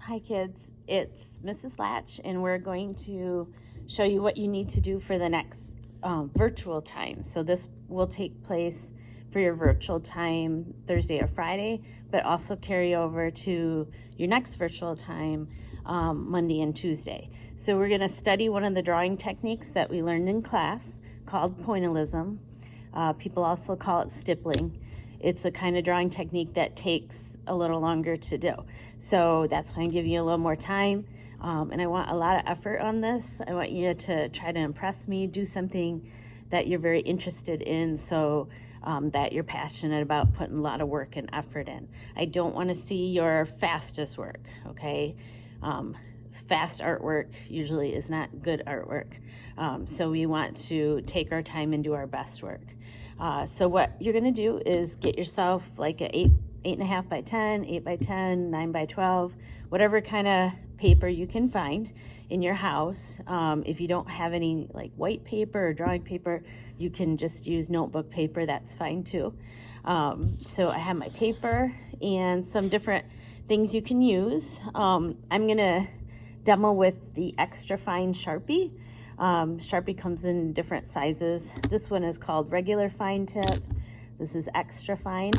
Hi kids, it's Mrs. Latch, and we're going to show you what you need to do for the next virtual time. So this will take place for your virtual time Thursday or Friday, but also carry over to your next virtual time Monday and Tuesday. So we're going to study one of the drawing techniques that we learned in class called Pointillism. People also call it stippling. It's a kind of drawing technique that takes a little longer to do. So that's why I'm giving you a little more time. And I want a lot of effort on this. I want you to try to impress me, do something that you're very interested in, so that you're passionate about putting a lot of work and effort in. I don't want to see your fastest work, okay? Fast artwork usually is not good artwork. So we want to take our time and do our best work. So what you're going to do is get yourself like a 8.5 by 10, 8 by 10, 9 by 12, whatever kind of paper you can find in your house. If you don't have any like white paper or drawing paper, you can just use notebook paper. That's fine too. So I have my paper and some different things you can use. I'm gonna demo with the extra fine Sharpie. Sharpie comes in different sizes. This one is called regular fine tip. This is extra fine.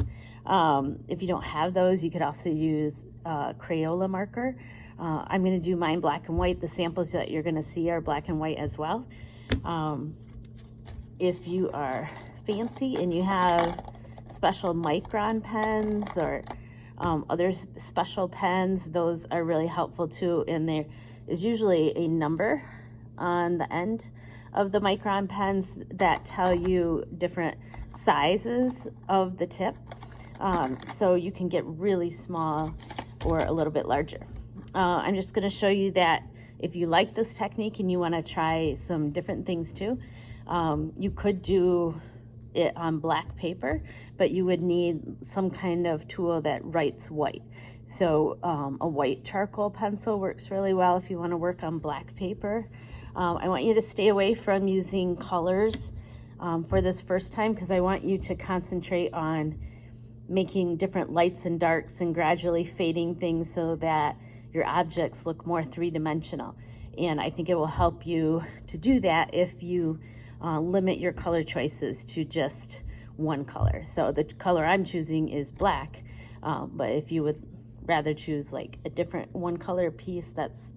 If you don't have those, you could also use Crayola marker. I'm going to do mine black and white. The samples that you're going to see are black and white as well. If you are fancy and you have special micron pens or other special pens, those are really helpful too. And there is usually a number on the end of the micron pens that tell you different sizes of the tip. So you can get really small or a little bit larger. I'm just going to show you that if you like this technique and you want to try some different things too, you could do it on black paper, but you would need some kind of tool that writes white. So a white charcoal pencil works really well if you want to work on black paper. I want you to stay away from using colors for this first time, because I want you to concentrate on making different lights and darks and gradually fading things so that your objects look more three-dimensional. And I think it will help you to do that if you limit your color choices to just one color. So the color I'm choosing is black, but if you would rather choose like a different one color piece, that's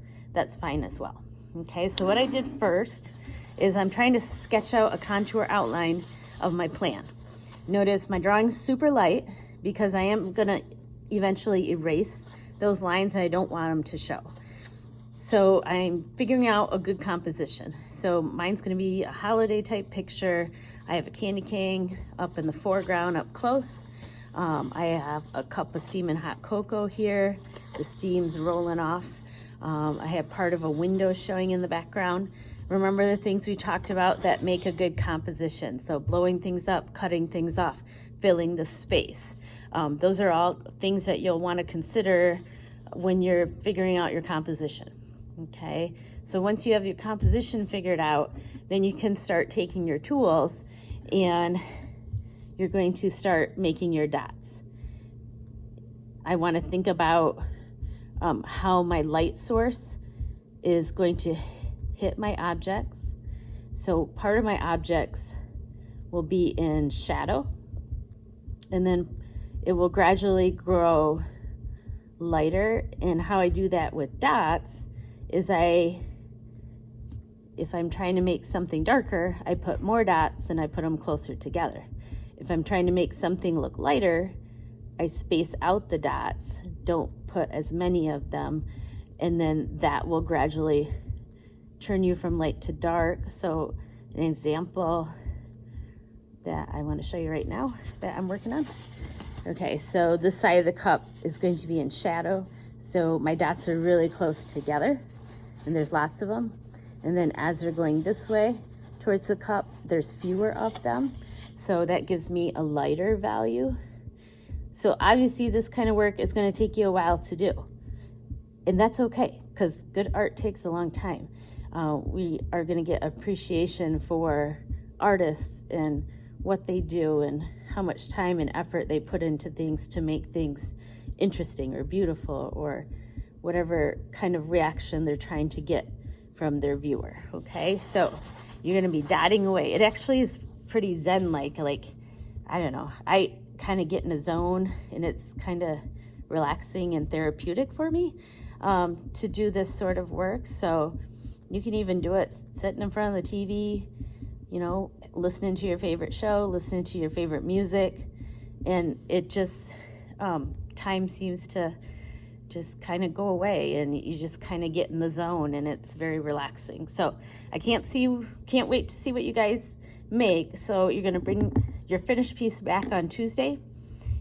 fine as well. Okay, so what I did first is I'm trying to sketch out a contour outline of my plan. Notice my drawing's super light because I am gonna eventually erase those lines and I don't want them to show. So I'm figuring out a good composition. So mine's gonna be a holiday type picture. I have a candy cane up in the foreground up close. I have a cup of steaming hot cocoa here. The steam's rolling off. I have part of a window showing in the background. Remember the things we talked about that make a good composition. So blowing things up, cutting things off, filling the space. Those are all things that you'll want to consider when you're figuring out your composition. Okay, so once you have your composition figured out, then you can start taking your tools and you're going to start making your dots. I want to think about how my light source is going to hit my objects. So part of my objects will be in shadow, and then it will gradually grow lighter. And how I do that with dots is if I'm trying to make something darker, I put more dots and I put them closer together. If I'm trying to make something look lighter, I space out the dots, don't put as many of them, and then that will gradually turn you from light to dark. So an example that I want to show you right now that I'm working on. Okay, so this side of the cup is going to be in shadow. So my dots are really close together and there's lots of them. And then as they're going this way towards the cup, there's fewer of them. So that gives me a lighter value. So obviously this kind of work is going to take you a while to do. And that's okay, because good art takes a long time. We are going to get appreciation for artists and what they do and how much time and effort they put into things to make things interesting or beautiful or whatever kind of reaction they're trying to get from their viewer. Okay, so you're gonna be dotting away. It actually is pretty zen-like. Like, I don't know, I kind of get in a zone, and it's kind of relaxing and therapeutic for me to do this sort of work. So you can even do it sitting in front of the TV, you know, listening to your favorite show, listening to your favorite music, and it just, time seems to just kind of go away, and you just kind of get in the zone, and it's very relaxing. So I can't wait to see what you guys make. So you're going to bring your finished piece back on Tuesday.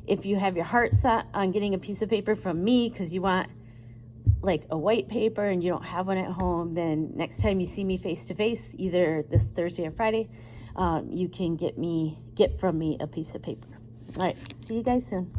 If you have your heart set on getting a piece of paper from me because you want like a white paper and you don't have one at home, then next time you see me face to face, either this Thursday or Friday, you can get from me a piece of paper. All right, see you guys soon.